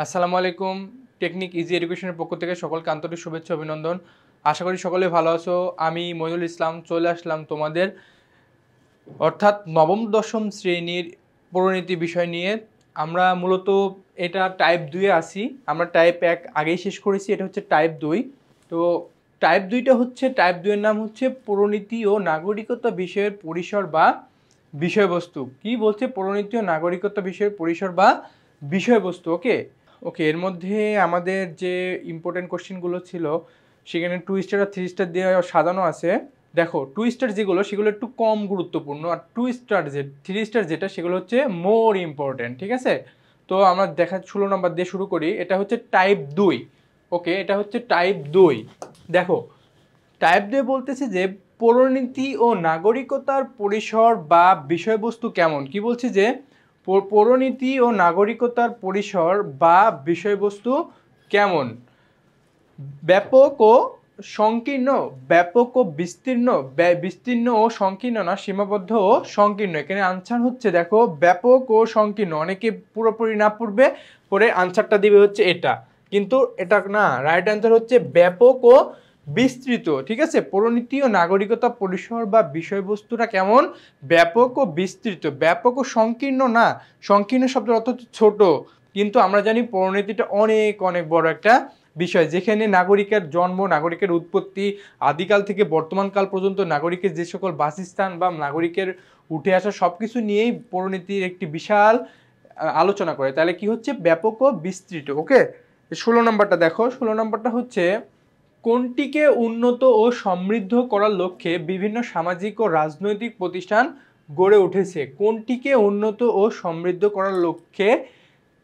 আসসালামু আলাইকুম। Technique easy এডুকেশনের পক্ষ থেকে সকলকে আন্তরিক শুভেচ্ছা অভিনন্দন। আশা করি সকলে ভালো আছো। আমি মইনুল ইসলাম চলে আসলাম তোমাদের অর্থাৎ নবম দশম শ্রেণীর পরিণতি বিষয় নিয়ে। আমরা মূলত এটা টাইপ 2-এ আছি। আমরা টাইপ 1 আগেই শেষ করেছি, এটা হচ্ছে টাইপ 2। তো টাইপ 2টা হচ্ছে, টাইপ 2 এর নাম হচ্ছে পরিণতি ও নাগরিকতা বিষয়ের পরিসর বা বিষয়বস্তু। কি বলছে? পরিণতি ও নাগরিকতা বিষয়ের পরিসর বা বিষয়বস্তু। ওকে ওকে এর মধ্যে আমাদের যে ইম্পর্টেন্ট কোশ্চেনগুলো ছিল সেখানে 2 স্টার আর 3 স্টার দিয়ে সাজানো আছে। দেখো 2 স্টার যেগুলো সেগুলো একটু কম গুরুত্বপূর্ণ, আর 2 স্টার যে 3 স্টার যেটা সেগুলো হচ্ছে মোর ইম্পর্টেন্ট। ঠিক আছে, তো আমরা দেখা 16 নম্বর দিয়ে শুরু করি। এটা হচ্ছে টাইপ 2। ওকে, এটা হচ্ছে টাইপ 2। দেখো টাইপ 2 বলতেছে যে পরিণতি ও নাগরিকতার পরিসর বা বিষয়বস্তু কেমন। কি বলছে যে পরিণতি ও নাগরিকতার পরিসর বা বিষয়বস্তু কেমন? ব্যাপক ও সংকীর্ণ, ব্যাপক ও বিস্তীর্ণ, বিস্তীর্ণ ও সংকীর্ণ না, সীমাবদ্ধ ও সংকীর্ণ। এখানে আনসার হচ্ছে দেখো ব্যাপক ও সংকীর্ণ। অনেকে পুরোপুরি না পড়বে, পরে আনসারটা দিবে হচ্ছে এটা, কিন্তু এটা না, রাইট আনসার হচ্ছে ব্যাপক ও বিস্তৃত। ঠিক আছে, পরিণতি ও নাগরিকতা পরিসর বা বিষয়বস্তুটা কেমন? ব্যাপক ও বিস্তৃত। ব্যাপক ও সংকীর্ণ না, সংকীর্ণ শব্দের অর্থ হচ্ছে ছোট, কিন্তু আমরা জানি পরিণতিটা অনেক অনেক বড় একটা বিষয়, যেখানে নাগরিকের জন্ম, নাগরিকের উৎপত্তি, আদিকাল থেকে বর্তমানকাল পর্যন্ত নাগরিকের যে সকল বাসস্থান বা নাগরিকের উঠে আসা সব কিছু নিয়েই পরিণতির একটি বিশাল আলোচনা করে। তাহলে কি হচ্ছে? ব্যাপক ও বিস্তৃত। ওকে, 16 নম্বরটা দেখো। 16 নম্বরটা হচ্ছে কোনটিকে উন্নত ও সমৃদ্ধ করার লক্ষ্যে বিভিন্ন সামাজিক ও রাজনৈতিক প্রতিষ্ঠান গড়ে উঠেছে? কোনটিকে উন্নত ও সমৃদ্ধ করার লক্ষ্যে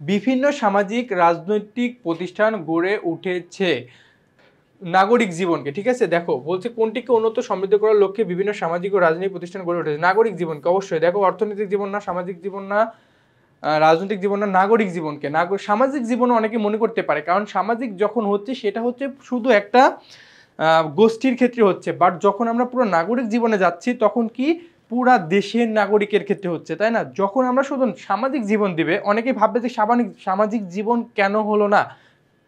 বিভিন্ন সামাজিক রাজনৈতিক প্রতিষ্ঠান গড়ে উঠেছে? নাগরিক জীবনকে। ঠিক আছে, দেখো বলছে কোনটিকে উন্নত সমৃদ্ধ করার লক্ষ্যে বিভিন্ন সামাজিক ও রাজনৈতিক প্রতিষ্ঠান গড়ে উঠেছে। নাগরিক জীবনকে অবশ্যই। দেখো অর্থনৈতিক জীবন না, সামাজিক জীবন না, রাজনৈতিক জীবন না, নাগরিক জীবনকে। সামাজিক জীবন অনেকে মনে করতে পারে, কারণ সামাজিক যখন হচ্ছে সেটা হচ্ছে শুধু একটা গোষ্ঠীর ক্ষেত্রে হচ্ছে, বাট যখন আমরা পুরো নাগরিক জীবনে যাচ্ছি তখন কি পুরা দেশের নাগরিকের ক্ষেত্রে হচ্ছে, তাই না? যখন আমরা শুধু সামাজিক জীবন দিবে, অনেকে ভাববে যে সামাজিক জীবন কেন হলো না,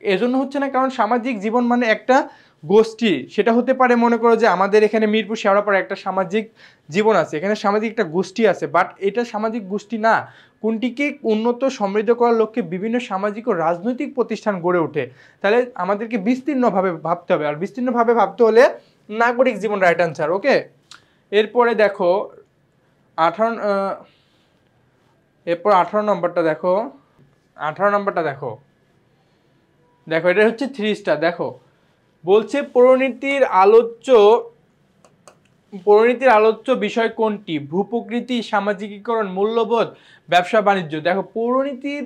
এজন্য হচ্ছে না কারণ সামাজিক জীবন মানে একটা গোষ্ঠী। সেটা হতে পারে, মনে করো যে আমাদের এখানে মিরপুর শেওড়াপাড়া একটা সামাজিক জীবন আছে, এখানে সামাজিক একটা গোষ্ঠী আছে, বাট এটা সামাজিক গোষ্ঠী না। কোনটিকে উন্নত সমৃদ্ধ করার লক্ষ্যে বিভিন্ন সামাজিক ও রাজনৈতিক প্রতিষ্ঠান গড়ে ওঠে। তাহলে আমাদেরকে বিস্তীর্ণভাবে ভাবতে হবে, আর বিস্তীর্ণভাবে ভাবতে হলে নাগরিক জীবন রাইট আনসার। ওকে, এরপরে দেখো 18 এরপর 18 নম্বরটা দেখো। 18 নম্বরটা দেখো, দেখো এটা হচ্ছে 3 স্টার। দেখো বলছে পরিণতির আলোচ্য বিষয় কোনটি? ভূপ্রকৃতি, সামাজিকীকরণ, মূল্যবোধ, ব্যবসা বাণিজ্য। দেখো পরিণতির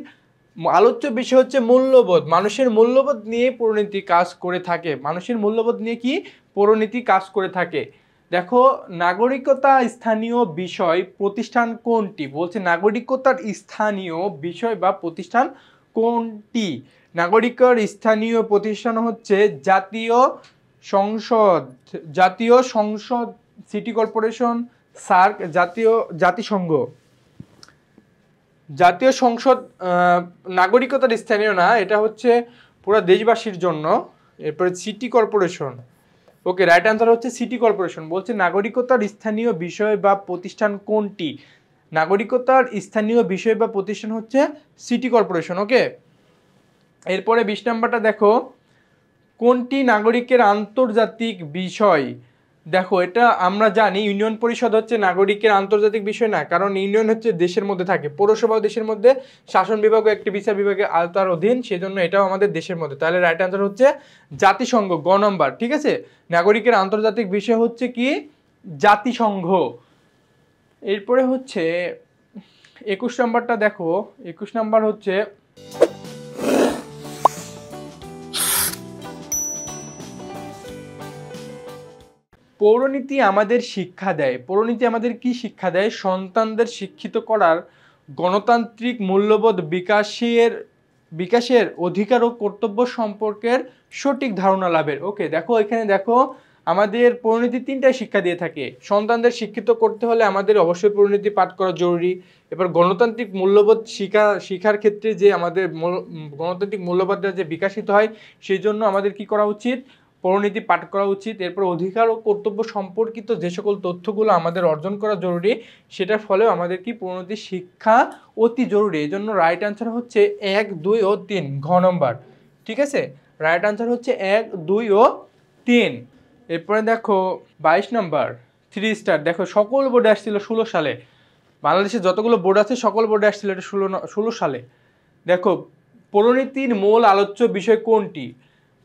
আলোচ্য বিষয় হচ্ছে মূল্যবোধ। মানুষের মূল্যবোধ নিয়ে পরিণতি কাজ করে থাকে। মানুষের মূল্যবোধ নিয়ে কি পরিণতি কাজ করে থাকে? দেখো নাগরিকতা স্থানীয় বিষয় প্রতিষ্ঠান কোনটি? বলছে নাগরিকতার স্থানীয় বিষয় বা প্রতিষ্ঠান কোনটি? নাগরিকের স্থানীয় প্রতিষ্ঠান হচ্ছে জাতীয় সংসদ, জাতীয় সংসদ, সিটি কর্পোরেশন, সার্ক, জাতিসংঘ। জাতীয় সংসদ নাগরিকতার স্থানীয় না, এটা হচ্ছে পুরো দেশবাসীর জন্য। এরপরে সিটি কর্পোরেশন। ওকে, রাইট আনসার হচ্ছে সিটি কর্পোরেশন। বলছে নাগরিকতার স্থানীয় বিষয় বা প্রতিষ্ঠান কোনটি? নাগরিকতার স্থানীয় বিষয় বা প্রতিষ্ঠান হচ্ছে সিটি কর্পোরেশন। ওকে, এরপরে 20 নাম্বারটা দেখো, কোনটি নাগরিকের আন্তর্জাতিক বিষয়? দেখো এটা আমরা জানি ইউনিয়ন পরিষদ হচ্ছে নাগরিকের আন্তর্জাতিক বিষয় না, কারণ ইউনিয়ন হচ্ছে দেশের মধ্যে থাকে, পৌরসভাও দেশের মধ্যে, শাসন বিভাগও একটি বিচার বিভাগের আওতার অধীন, সেজন্য এটাও আমাদের দেশের মধ্যে। তাহলে রাইট আনসার হচ্ছে জাতিসংঘ, গ নম্বর। ঠিক আছে, নাগরিকের আন্তর্জাতিক বিষয় হচ্ছে কি জাতিসংঘ। এরপরে হচ্ছে 21 নম্বরটা দেখো। 21 নম্বর হচ্ছে পৌরনীতি আমাদের শিক্ষা দেয়। পৌরনীতি আমাদের কি শিক্ষা দেয়? সন্তানদের শিক্ষিত করার, গণতান্ত্রিক মূল্যবোধ বিকাশের অধিকার ও কর্তব্য সম্পর্কের সঠিক ধারণা লাভের। ওকে, দেখো এখানে দেখো আমাদের পরিণতি তিনটাই শিক্ষা দিয়ে থাকে। সন্তানদের শিক্ষিত করতে হলে আমাদের অবশ্যই পরিণতি পাঠ করা জরুরি। এবার গণতান্ত্রিক মূল্যবোধ শিক্ষার ক্ষেত্রে যে আমাদের গণতান্ত্রিক মূল্যবোধটা যে বিকশিত হয়, সেই জন্য আমাদের কি করা উচিত? পরিণতি পাঠ করা উচিত। এরপর অধিকার ও কর্তব্য সম্পর্কিত যে সকল তথ্যগুলো আমাদের অর্জন করা জরুরি, সেটার ফলেও আমাদের কি পরিণতি শিক্ষা অতি জরুরি। এই জন্য রাইট আনসার হচ্ছে 1, 2 ও 3 ঘ নম্বর। ঠিক আছে, রাইট আনসার হচ্ছে 1, 2 ও 3। এরপরে দেখো 22 নম্বর 3 স্টার। দেখো সকল বোর্ডে আসছিল 16 সালে, বাংলাদেশে যতগুলো বোর্ড আছে সকল বোর্ডে আসছিল এটা 16 সালে। দেখো পরিণতির মূল আলোচ্য বিষয় কোনটি?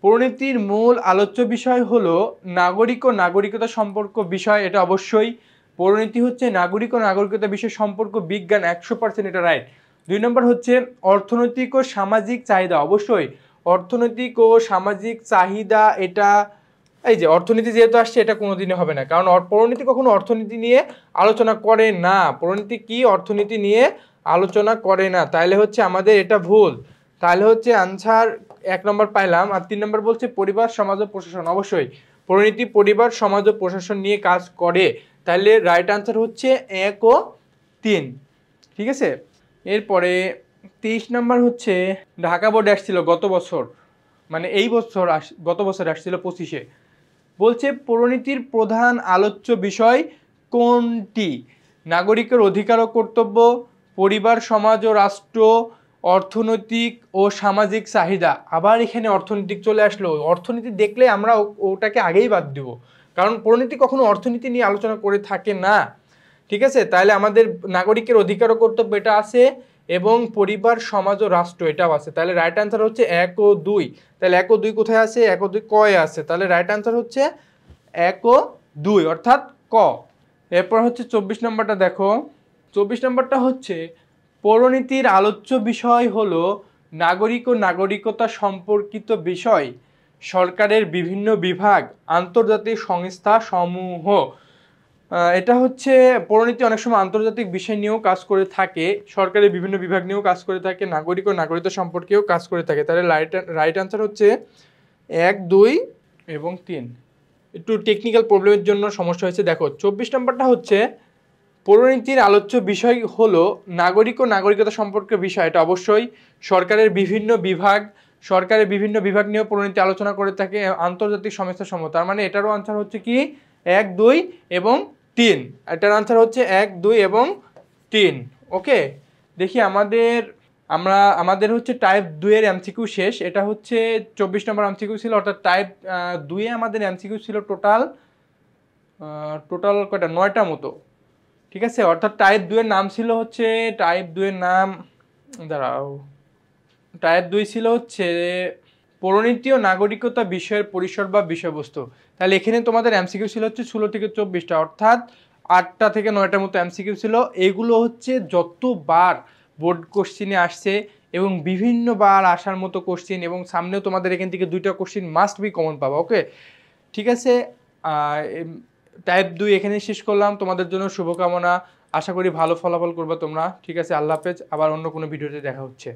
পরিণতির মূল আলোচ্য বিষয় হলো নাগরিক ও নাগরিকতা সম্পর্ক বিষয়। এটা অবশ্যই পরিণতি হচ্ছে নাগরিক ও নাগরিকতা বিষয় সম্পর্ক বিজ্ঞান, 100% এটা রাইট। 2 নম্বর হচ্ছে অর্থনৈতিক ও সামাজিক চাহিদা। অবশ্যই অর্থনৈতিক ও সামাজিক চাহিদা, এটা এই যে অর্থনীতি যেহেতু আসছে এটা কোনোদিনই হবে না, কারণ পরিণতি কখনো অর্থনীতি নিয়ে আলোচনা করে না। পরিণতি কি অর্থনীতি নিয়ে আলোচনা করে না, তাহলে হচ্ছে আমাদের এটা ভুল। তাহলে হচ্ছে আনসার 1 নম্বর পাইলাম। আর 3 নম্বর বলছে পরিবার সমাজ ও প্রশাসন। অবশ্যই পরিণতি পরিবার সমাজ ও প্রশাসন নিয়ে কাজ করে, তাহলে রাইট আনসার হচ্ছে 1 ও 3। ঠিক আছে, এরপরে 23 নম্বর হচ্ছে ঢাকা বোর্ডে আসছিল গত বছর, মানে এই বছর গত বছর আসছিল 25-এ। বলছে পরিণতির প্রধান আলোচ্য বিষয় কোনটি? নাগরিকের অধিকার ও কর্তব্য, পরিবার সমাজ ও রাষ্ট্র, অর্থনৈতিক ও সামাজিক চাহিদা। আবার এখানে অর্থনৈতিক চলে আসলো। অর্থনীতি দেখলে আমরা ওটাকে আগেই বাদ দিব, কারণ পরিণতি কখনো অর্থনীতি নিয়ে আলোচনা করে থাকে না। ঠিক আছে, তাহলে আমাদের নাগরিকের অধিকার ও কর্তব্য এটা আছে, এবং পরিবার সমাজ ও রাষ্ট্র এটাও আছে। তাহলে রাইট আনসার হচ্ছে 1 ও 2। তাহলে 1 ও 2 কোথায় আছে? 1 ও 2 কয়ে আছে, তাহলে রাইট আনসার হচ্ছে 1 ও 2 অর্থাৎ ক। এরপর হচ্ছে 24 নম্বরটা দেখো। 24 নম্বরটা হচ্ছে পরিণতির আলোচ্য বিষয় হলো নাগরিক ও নাগরিকতা সম্পর্কিত বিষয়, সরকারের বিভিন্ন বিভাগ, আন্তর্জাতিক সংস্থা সমূহ। এটা হচ্ছে পরিণতি অনেক সময় আন্তর্জাতিক বিষয় নিয়েও কাজ করে থাকে, সরকারের বিভিন্ন বিভাগ নিয়েও কাজ করে থাকে, নাগরিক ও নাগরিকতা সম্পর্কেও কাজ করে থাকে। তাহলে রাইট আনসার হচ্ছে 1, 2 এবং 3। একটু টেকনিক্যাল প্রবলেমের জন্য সমস্যা হয়েছে। দেখো 24 নম্বরটা হচ্ছে পরিণতির আলোচ্য বিষয় হলো নাগরিক ও নাগরিকতা সম্পর্কে বিষয়। এটা অবশ্যই সরকারের বিভিন্ন বিভাগ নিয়েও পরিণতি আলোচনা করে থাকে, আন্তর্জাতিক সংস্থা সমূহ। তার মানে এটারও আনসার হচ্ছে কি 1, 2 এবং 3। এটার আনসার হচ্ছে 1, 2 এবং 3। ওকে, দেখি আমাদের হচ্ছে টাইপ 2 এর এমসিকিউ শেষ। এটা হচ্ছে 24 নম্বর এমসিকিউ ছিল, অর্থাৎ টাইপ 2 এ আমাদের এমসিকিউ ছিল টোটাল কয়টা? 9টা মতো। ঠিক আছে, অর্থাৎ টাইপ 2 এর নাম ছিল হচ্ছে টাইপ 2 এর নাম, দাঁড়াও, টাইপ 2 ছিল হচ্ছে পরিণতি ও নাগরিকতা বিষয়ের পরিসর বা বিষয়বস্তু। তাহলে এখানে তোমাদের এমসিকিউ ছিল হচ্ছে 16 থেকে 24টা, অর্থাৎ 8টা থেকে 9টার মতো এমসিকিউ ছিল। এগুলো হচ্ছে যতবার বোর্ড কোশ্চিনে আসছে এবং বিভিন্নবার আসার মতো কোশ্চিন, এবং সামনেও তোমাদের এখান থেকে 2টা কোশ্চিন মাস্ট বি কমন পাবা। ওকে, ঠিক আছে, টাইপ 2 এখানে শেষ করলাম। তোমাদের জন্য শুভকামনা, আশা করি ভালো ফলাফল করবে তোমরা। ঠিক আছে, আল্লাহ হাফেজ, আবার অন্য কোনো ভিডিওতে দেখা হচ্ছে।